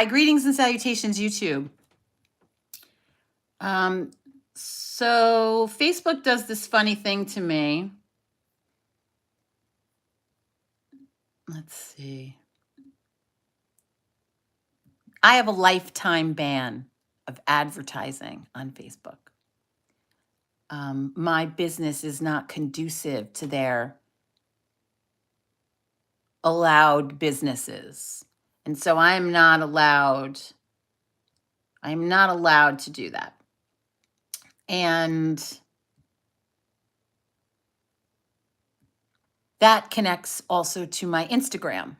Greetings and salutations, YouTube. So Facebook does this funny thing to me. Let's see. I have a lifetime ban of advertising on Facebook. My business is not conducive to their allowed businesses. And so I'm not allowed to do that. And that connects also to my Instagram.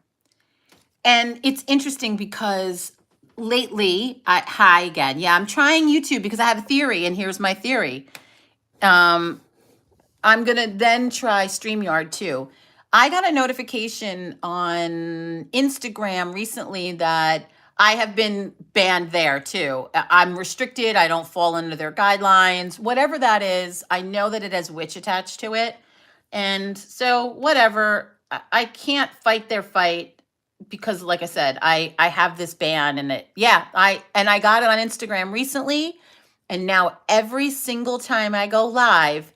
And it's interesting because lately, hi again. Yeah, I'm trying YouTube because I have a theory, and here's my theory. I'm gonna then try StreamYard too. I got a notification on Instagram recently that I have been banned there too. I'm restricted. I don't fall under their guidelines. Whatever that is, I know that it has witch attached to it. And so whatever, I can't fight their fight because like I said, I have this ban and I got it on Instagram recently. And now every single time I go live,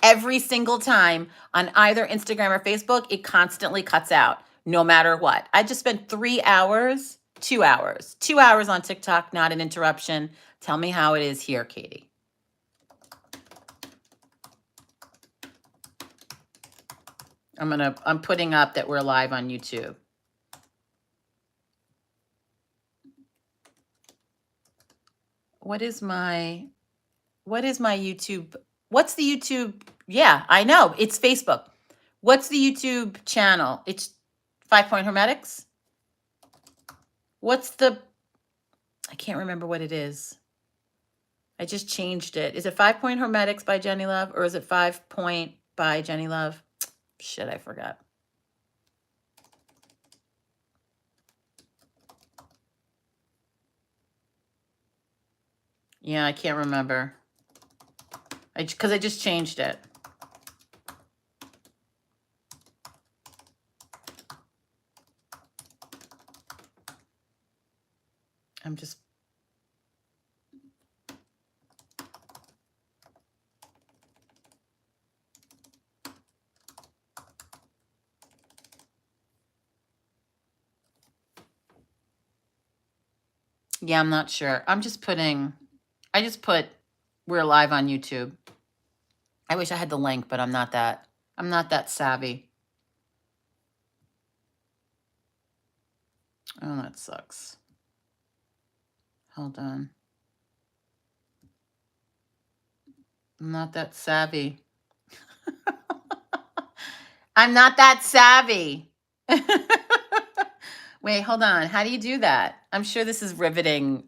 every single time on either Instagram or Facebook, it constantly cuts out no matter what. I just spent 2 hours on TikTok, not an interruption. Tell me how it is here, Katie. I'm putting up that we're live on YouTube. What is my YouTube? What's the YouTube? Yeah, I know. It's Facebook. What's the YouTube channel? It's 5 Point Hermetics. What's the, I can't remember what it is. I just changed it. Is it 5 Point Hermetics by Jenny Love or is it 5 Point by Jenny Love? Shit, I forgot. Yeah, I can't remember. Because I just changed it. I'm just. Yeah, I'm not sure. I just put we're live on YouTube. I wish I had the link, but I'm not that savvy. Oh, that sucks. Hold on. I'm not that savvy. I'm not that savvy. Wait, hold on. How do you do that? I'm sure this is riveting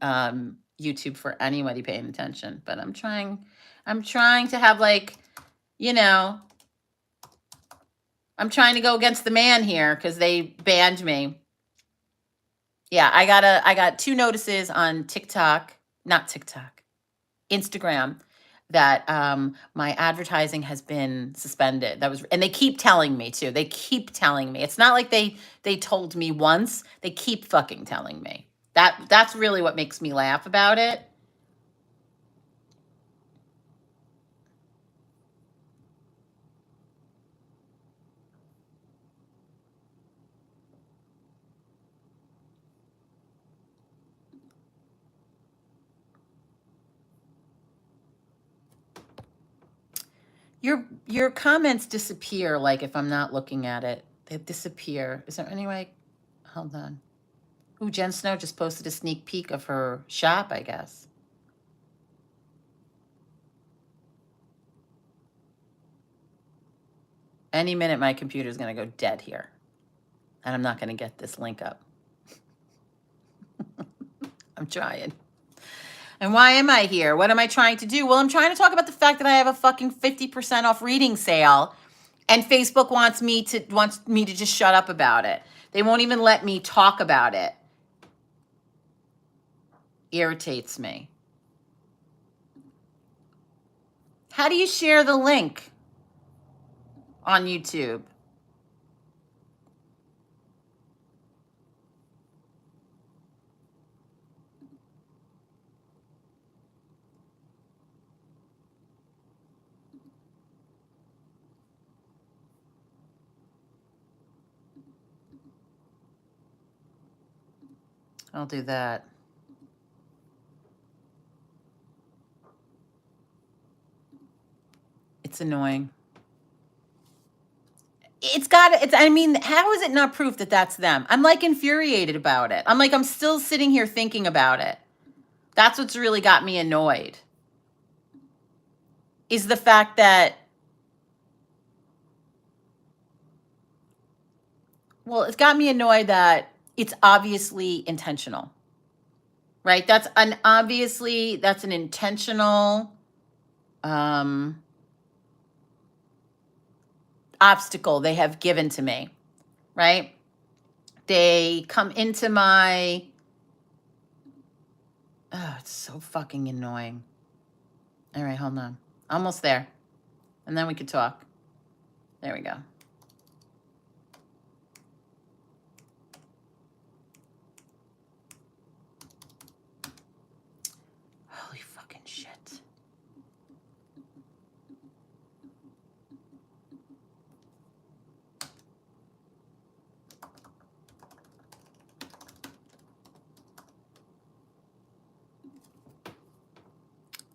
YouTube for anybody paying attention, but I'm trying to have like, I'm trying to go against the man here because they banned me. Yeah, I got 2 notices on Instagram that my advertising has been suspended. And they keep telling me too. They keep telling me. It's not like they told me once. They keep fucking telling me. That's really what makes me laugh about it. Your comments disappear like if I'm not looking at it. They disappear. Is there any way? Hold on. Ooh, Jen Snow just posted a sneak peek of her shop, I guess. Any minute my computer is going to go dead here. And I'm not going to get this link up. I'm trying. And why am I here? What am I trying to do? Well, I'm trying to talk about the fact that I have a fucking 50% off reading sale and Facebook wants me to just shut up about it. They won't even let me talk about it. Irritates me. How do you share the link on YouTube? I'll do that. It's annoying. I mean, how is it not proof that that's them? I'm like infuriated about it. I'm still sitting here thinking about it. That's what's really got me annoyed. Is the fact that, well, it's got me annoyed that it's obviously intentional, right? That's an intentional obstacle they have given to me, right? They come into my, oh, it's so fucking annoying. All right, hold on. Almost there. And then we could talk. There we go. Holy fucking shit.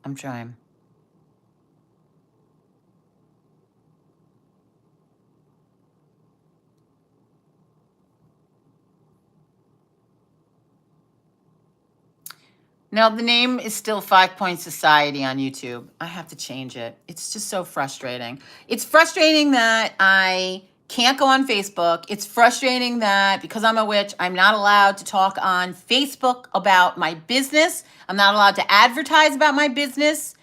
I'm trying. Now, the name is still 5 Point Society on YouTube. I have to change it. It's just so frustrating. It's frustrating that I can't go on Facebook. It's frustrating that because I'm a witch, I'm not allowed to talk on Facebook about my business. I'm not allowed to advertise about my business.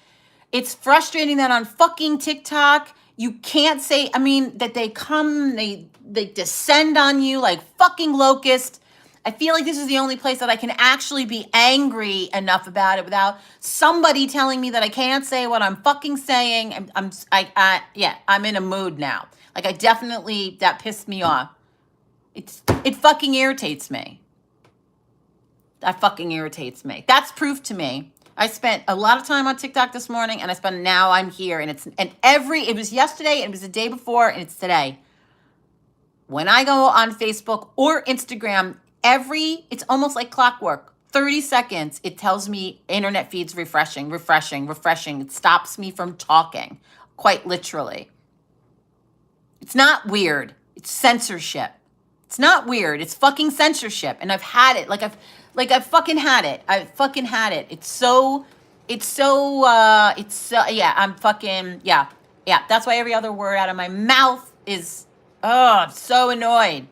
It's frustrating that on fucking TikTok, you can't say, I mean, that they come, they descend on you like fucking locusts. I feel like this is the only place that I can actually be angry enough about it without somebody telling me that I can't say what I'm fucking saying. I'm in a mood now. Like, I definitely, that pissed me off. It fucking irritates me. That fucking irritates me. That's proof to me. I spent a lot of time on TikTok this morning, and now I'm here, and it was yesterday, and it was the day before, and it's today. When I go on Facebook or Instagram, it's almost like clockwork. 30 seconds, it tells me internet feeds refreshing. It stops me from talking, quite literally. It's not weird. It's censorship. It's not weird. It's fucking censorship. And I've had it. I've fucking had it. Yeah. That's why every other word out of my mouth is, I'm so annoyed.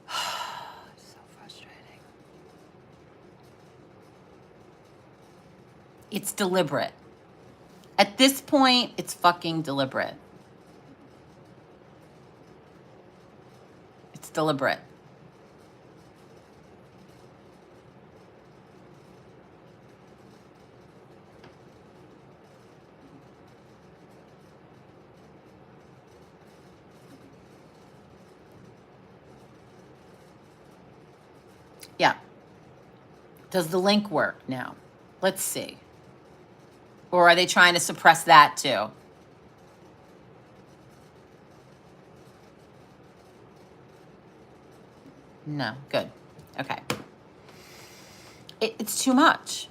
So frustrating. It's deliberate. At this point, it's fucking deliberate. It's deliberate. Yeah. Does the link work now? Let's see. Or are they trying to suppress that too? No, good. Okay. It's too much.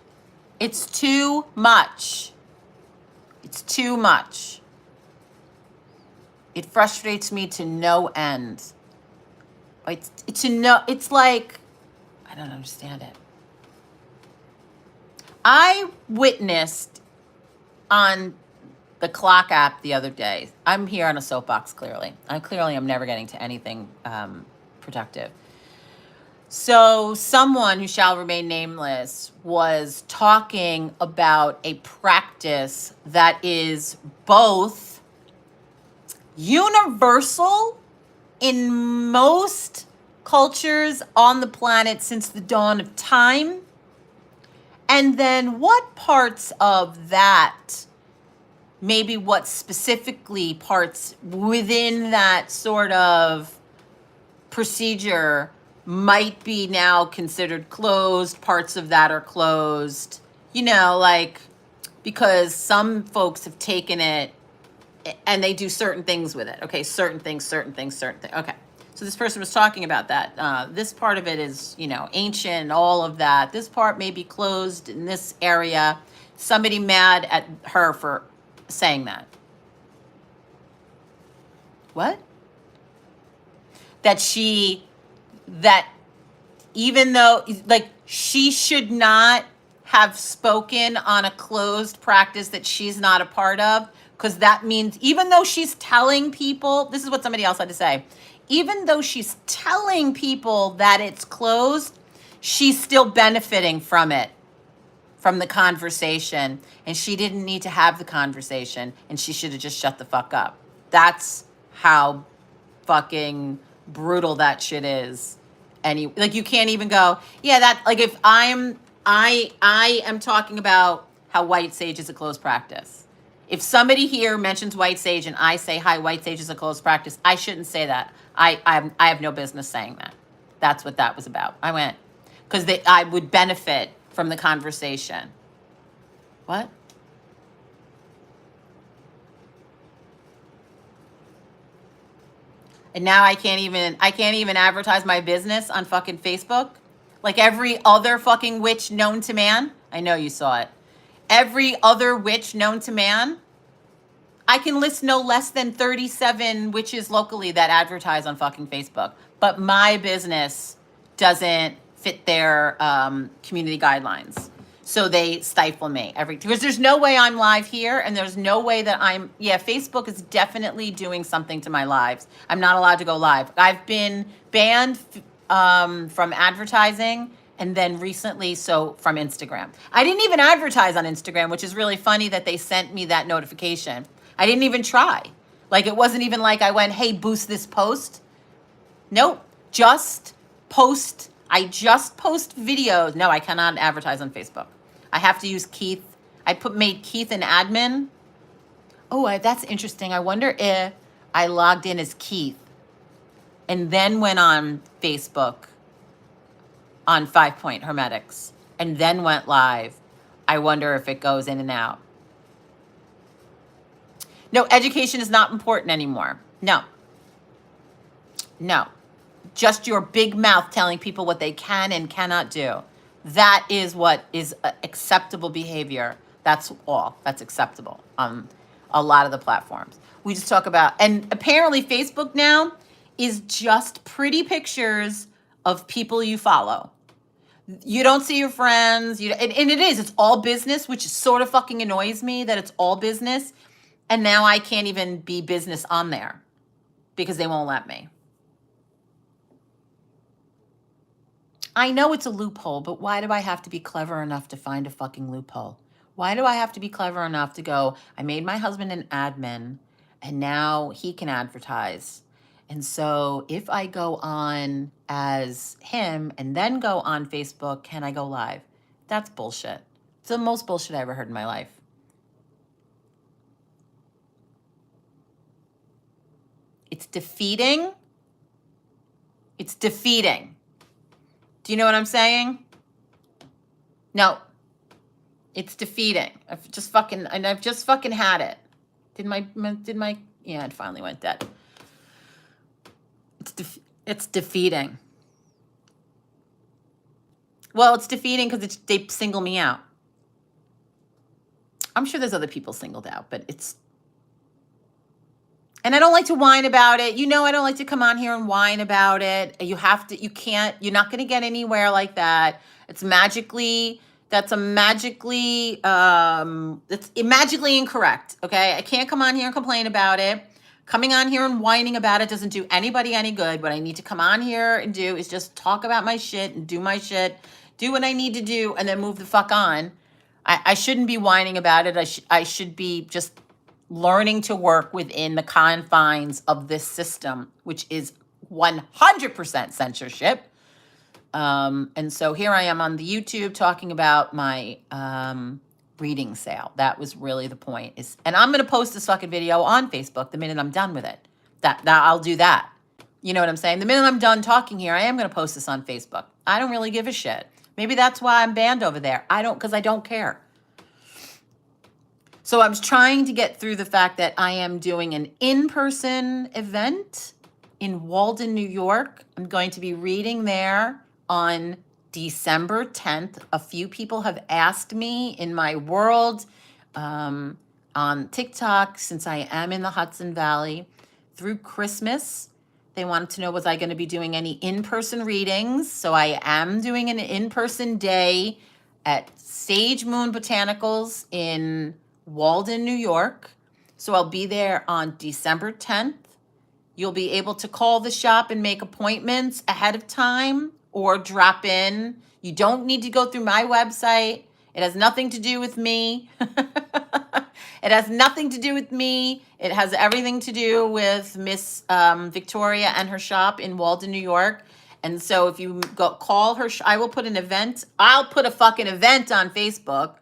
It's too much. It's too much. It frustrates me to no end. It's like, I don't understand it. I witnessed on the clock app the other day. I'm here on a soapbox, clearly. I'm never getting to anything productive. So someone who shall remain nameless was talking about a practice that is both universal in most cultures on the planet since the dawn of time. And then what parts of that, maybe what specifically parts within that sort of procedure might be now considered closed, parts of that are closed, because some folks have taken it and they do certain things with it. Okay, certain things. Okay. So this person was talking about that. This part of it is, ancient, all of that. This part may be closed in this area. Somebody mad at her for saying that. What? That even though, like, she should not have spoken on a closed practice that she's not a part of, because that means even though she's telling people, this is what somebody else had to say, even though she's telling people that it's closed, she's still benefiting from it, from the conversation, and she didn't need to have the conversation, and she should have just shut the fuck up. That's how fucking brutal that shit is. Like, you can't even go, yeah, that, like, if I am talking about how white sage is a closed practice. If somebody here mentions white sage and I say, hi, white sage is a closed practice, I shouldn't say that. I have no business saying that. That's what that was about. I went, because I would benefit from the conversation. What? And now I can't even advertise my business on fucking Facebook. Like every other fucking witch known to man. I know you saw it. Every other witch known to man. I can list no less than 37 witches locally that advertise on fucking Facebook. But my business doesn't fit their community guidelines. So they stifle me because there's no way I'm live here, and there's no way that Facebook is definitely doing something to my lives. I'm not allowed to go live. I've been banned from advertising, and then recently, from Instagram. I didn't even advertise on Instagram, which is really funny that they sent me that notification. I didn't even try. Like, it wasn't even like I went, hey, boost this post. Nope, just post. I just post videos. No, I cannot advertise on Facebook. I have to use Keith. Made Keith an admin. Oh, that's interesting. I wonder if I logged in as Keith and then went on Facebook on 5 Point Hermetics and then went live. I wonder if it goes in and out. No, education is not important anymore. No. Just your big mouth telling people what they can and cannot do. That is what is acceptable behavior. That's all. That's acceptable on a lot of the platforms. We just talk about, and apparently Facebook now is just pretty pictures of people you follow. You don't see your friends. And it's all business, which sort of fucking annoys me that it's all business. And now I can't even be business on there because they won't let me. I know it's a loophole, but why do I have to be clever enough to find a fucking loophole? Why do I have to be clever enough to go, I made my husband an admin and now he can advertise. And so if I go on as him and then go on Facebook, can I go live? That's bullshit. It's the most bullshit I ever heard in my life. It's defeating. It's defeating. Do you know what I'm saying? No. It's defeating. I've just fucking had it. Yeah, it finally went dead. It's defeating. Well, it's defeating because they single me out. I'm sure there's other people singled out, but and I don't like to whine about it. I don't like to come on here and whine about it. You're not going to get anywhere like that. It's magically incorrect. Okay. I can't come on here and complain about it. Coming on here and whining about it doesn't do anybody any good. What I need to come on here and do is just talk about my shit and do my shit, do what I need to do, and then move the fuck on. I shouldn't be whining about it. I should be just learning to work within the confines of this system, which is 100% censorship. And so here I am on the YouTube talking about my reading sale. That was really the point. And I'm going to post this fucking video on Facebook the minute I'm done with it. That I'll do that. You know what I'm saying? The minute I'm done talking here, I am going to post this on Facebook. I don't really give a shit. Maybe that's why I'm banned over there. Because I don't care. So I was trying to get through the fact that I am doing an in-person event in Walden, New York. I'm going to be reading there on December 10th. A few people have asked me in my world on TikTok, since I am in the Hudson Valley through Christmas. They wanted to know, was I going to be doing any in-person readings? So I am doing an in-person day at Sage Moon Botanicals in Walden, New York. So I'll be there on December 10th. You'll be able to call the shop and make appointments ahead of time or drop in. You don't need to go through my website. It has nothing to do with me. It has nothing to do with me. It has everything to do with Miss Victoria and her shop in Walden, New York. And so if you go call her, I will put an event. I'll put a fucking event on Facebook.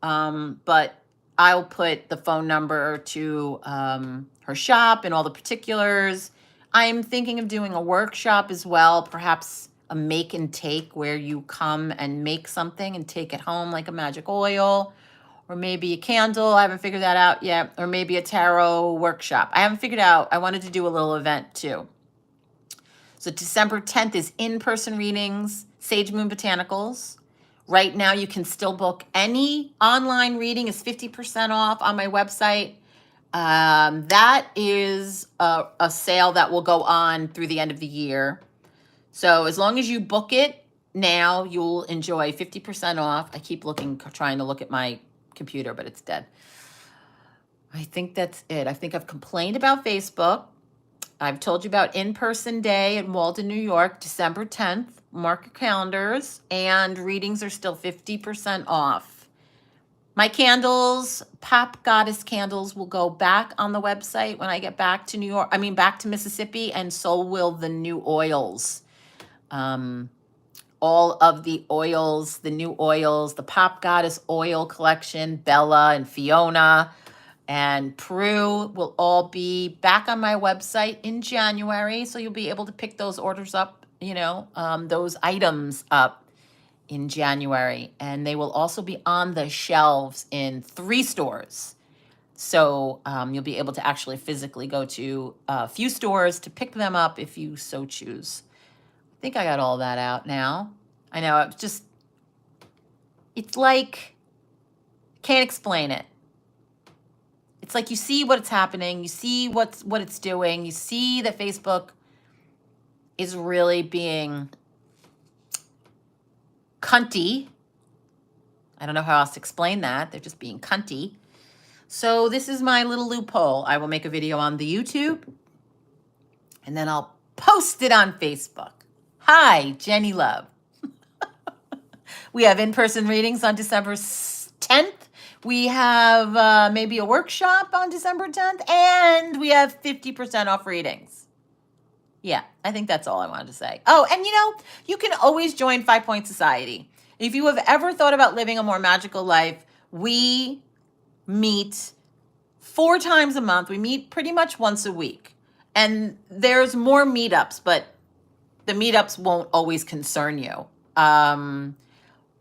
But I'll put the phone number to her shop and all the particulars. I'm thinking of doing a workshop as well, perhaps a make and take where you come and make something and take it home, like a magic oil, or maybe a candle. I haven't figured that out yet. Or maybe a tarot workshop. I haven't figured out. I wanted to do a little event too. So December 10th is in-person readings, Sage Moon Botanicals. Right now, you can still book any online reading is 50% off on my website. That is a sale that will go on through the end of the year. So as long as you book it now, you'll enjoy 50% off. I keep trying to look at my computer, but it's dead. I think that's it. I think I've complained about Facebook. I've told you about in-person day in Walden, New York, December 10th. Mark your calendars, and readings are still 50% off. My candles, Pop Goddess candles, will go back on the website when I get back to New York. Back to Mississippi, and so will the new oils. All of the oils, the new oils, the Pop Goddess oil collection, Bella and Fiona and Prue will all be back on my website in January. So you'll be able to pick those orders up, those items up in January. And they will also be on the shelves in 3 stores. So you'll be able to actually physically go to a few stores to pick them up if you so choose. I think I got all that out now. I know, it's like, can't explain it. It's like you see what's happening, you see what it's doing, you see that Facebook is really being cunty. I don't know how else to explain that. They're just being cunty. So this is my little loophole. I will make a video on the YouTube, and then I'll post it on Facebook. Hi, Jenny Love. We have in-person readings on December 10th. We have maybe a workshop on December 10th, and we have 50% off readings. Yeah, I think that's all I wanted to say. Oh, and you can always join 5 Point Society. If you have ever thought about living a more magical life, we meet 4 times a month. We meet pretty much once a week. And there's more meetups, but the meetups won't always concern you.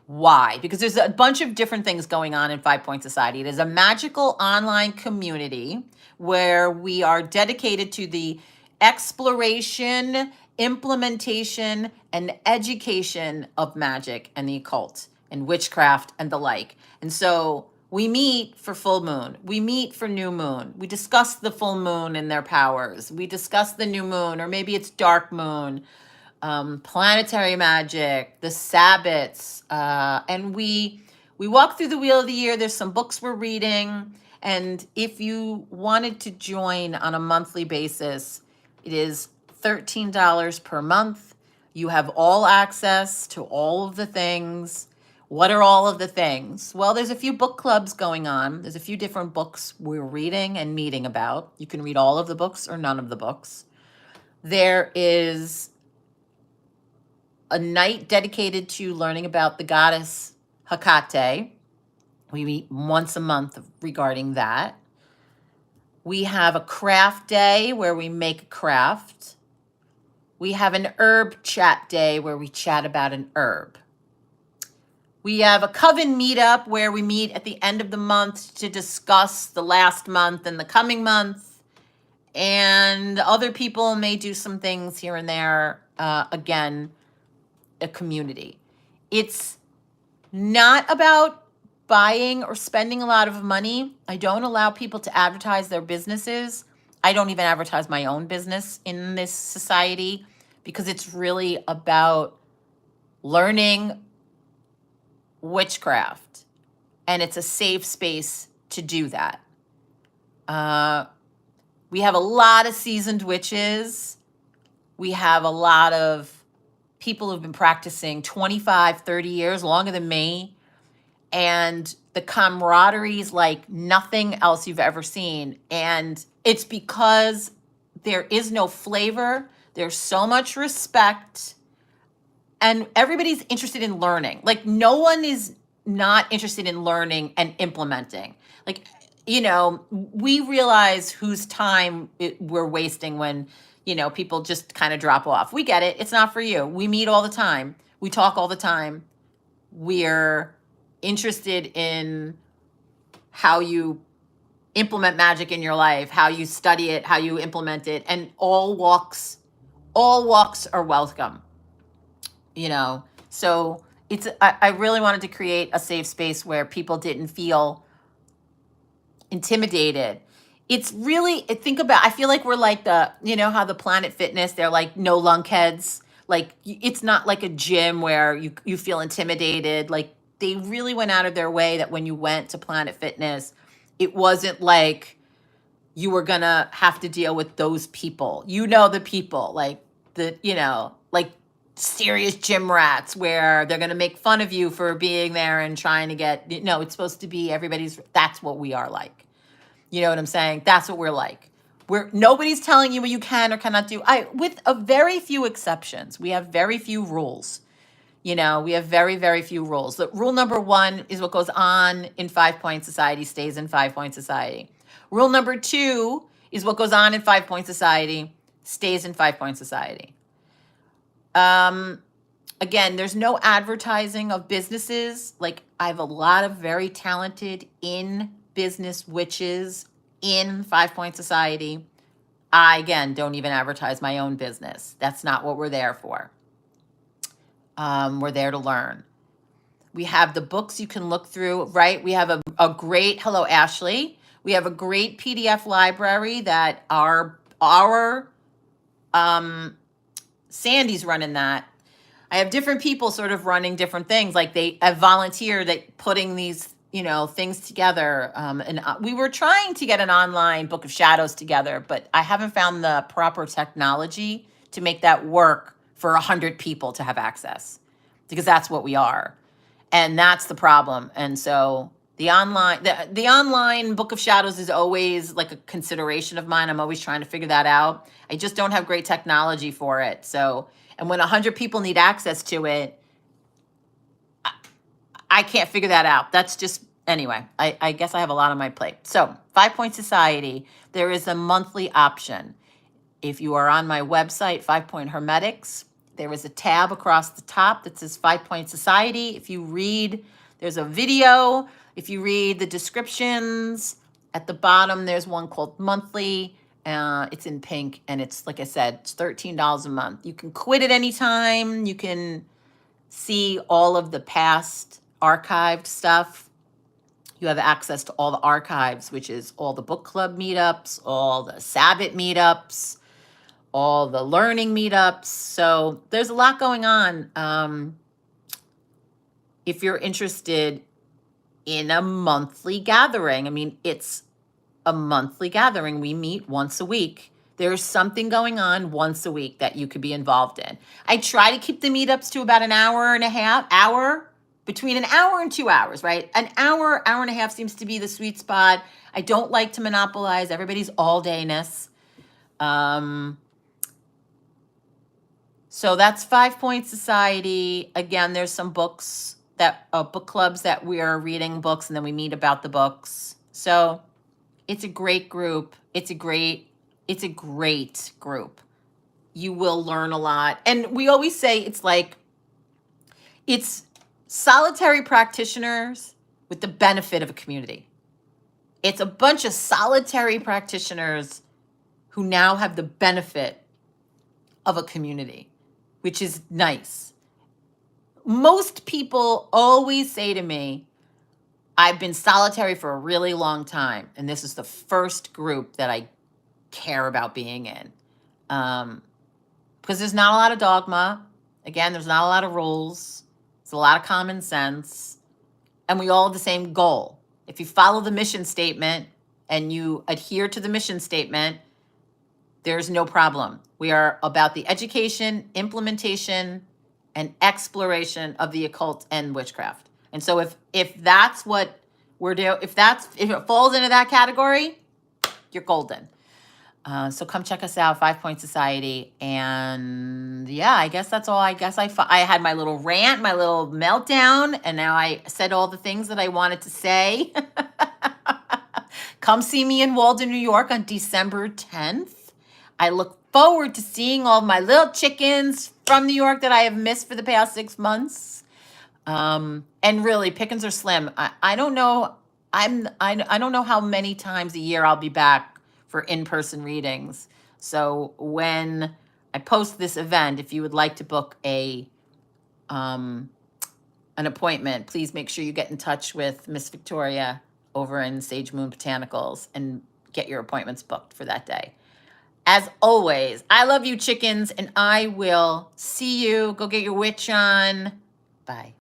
Why? Because there's a bunch of different things going on in 5 Point Society. It is a magical online community where we are dedicated to the exploration, implementation, and education of magic and the occult and witchcraft and the like. And so we meet for full moon. We meet for new moon. We discuss the full moon and their powers. We discuss the new moon, or maybe it's dark moon, planetary magic, the Sabbats, and we walk through the wheel of the year. There's some books we're reading, and if you wanted to join on a monthly basis, it is $13 per month. You have all access to all of the things. What are all of the things? Well, there's a few book clubs going on. There's a few different books we're reading and meeting about. You can read all of the books or none of the books. There is a night dedicated to learning about the goddess Hecate. We meet once a month regarding that. We have a craft day where we make a craft. We have an herb chat day where we chat about an herb. We have a coven meetup where we meet at the end of the month to discuss the last month and the coming month. And other people may do some things here and there. Again, a community. It's not about buying or spending a lot of money. I don't allow people to advertise their businesses. I don't even advertise my own business in this society because it's really about learning witchcraft. And it's a safe space to do that. We have a lot of seasoned witches. We have a lot of people who've been practicing 25, 30 years, longer than me. And the camaraderie is like nothing else you've ever seen. And it's because there is no flavor. There's so much respect. And everybody's interested in learning. Like, no one is not interested in learning and implementing. Like, we realize whose time we're wasting when, people just kind of drop off. We get it. It's not for you. We meet all the time. We talk all the time. We're interested in how you implement magic in your life, how you study it, how you implement it, and all walks are welcome. So I really wanted to create a safe space where people didn't feel intimidated. It's really, I feel like we're like how the Planet Fitness, they're like no lunkheads. Like, it's not like a gym where you feel intimidated. Like, they really went out of their way that when you went to Planet Fitness, it wasn't like you were gonna have to deal with those people. The people, like like serious gym rats where they're gonna make fun of you for being there and trying to get, it's supposed to be that's what we are like. You know what I'm saying? That's what we're like. Nobody's telling you what you can or cannot do. With a very few exceptions, we have very few rules. We have very, very few rules. Rule number 1 is what goes on in 5-point society stays in 5-point society. Rule number 2 is what goes on in 5-point society stays in 5-point society. Again, there's no advertising of businesses. Like, I have a lot of very talented in-business witches in 5-point society. I, again, don't even advertise my own business. That's not what we're there for. We're there to learn. We have the books you can look through, right? We have a great, hello, Ashley. We have a great PDF library that our Sandy's running that. I have different people sort of running different things. Like, they have volunteered at putting these, things together. And we were trying to get an online Book of Shadows together, but I haven't found the proper technology to make that work for 100 people to have access, because that's what we are. And that's the problem. And so the online Book of Shadows is always like a consideration of mine. I'm always trying to figure that out. I just don't have great technology for it. So, and when 100 people need access to it, I can't figure that out. That's just, anyway, I guess I have a lot on my plate. So 5-point society, there is a monthly option. If you are on my website, 5-point Hermetics, there is a tab across the top that says 5-point society. If you read, there's a video. If you read the descriptions at the bottom, there's one called monthly. It's in pink, and it's, like I said, it's $13 a month. You can quit at any time. You can see all of the past archived stuff. You have access to all the archives, which is all the book club meetups, all the Sabbath meetups, all the learning meetups. So there's a lot going on. If you're interested in a monthly gathering, I mean, it's a monthly gathering. We meet once a week. There's something going on once a week that you could be involved in. I try to keep the meetups to about an hour and a half, between an hour and 2 hours, right? An hour and a half seems to be the sweet spot. I don't like to monopolize everybody's all-dayness. So that's 5-point society. Again, there's some books book clubs that we are reading books, and then we meet about the books. So it's a great group. It's a great group. You will learn a lot. And we always say it's solitary practitioners with the benefit of a community. It's a bunch of solitary practitioners who now have the benefit of a community, which is nice. Most people always say to me, I've been solitary for a really long time, and this is the first group that I care about being in. Because there's not a lot of dogma. Again, there's not a lot of rules. There's a lot of common sense. And we all have the same goal. If you follow the mission statement and you adhere to the mission statement, there's no problem. We are about the education, implementation, and exploration of the occult and witchcraft. And so if that's what we're doing, if it falls into that category, you're golden. So come check us out, 5 Point Society. And yeah, I guess that's all. I guess I had my little rant, my little meltdown, and now I said all the things that I wanted to say. Come see me in Walden, New York on December 10th. I look forward to seeing all my little chickens from New York that I have missed for the past 6 months. And really, pickings are slim. I don't know. I don't know how many times a year I'll be back for in-person readings. So when I post this event, if you would like to book an appointment, please make sure you get in touch with Miss Victoria over in Sage Moon Botanicals and get your appointments booked for that day. As always, I love you, chickens, and I will see you. Go get your witch on. Bye.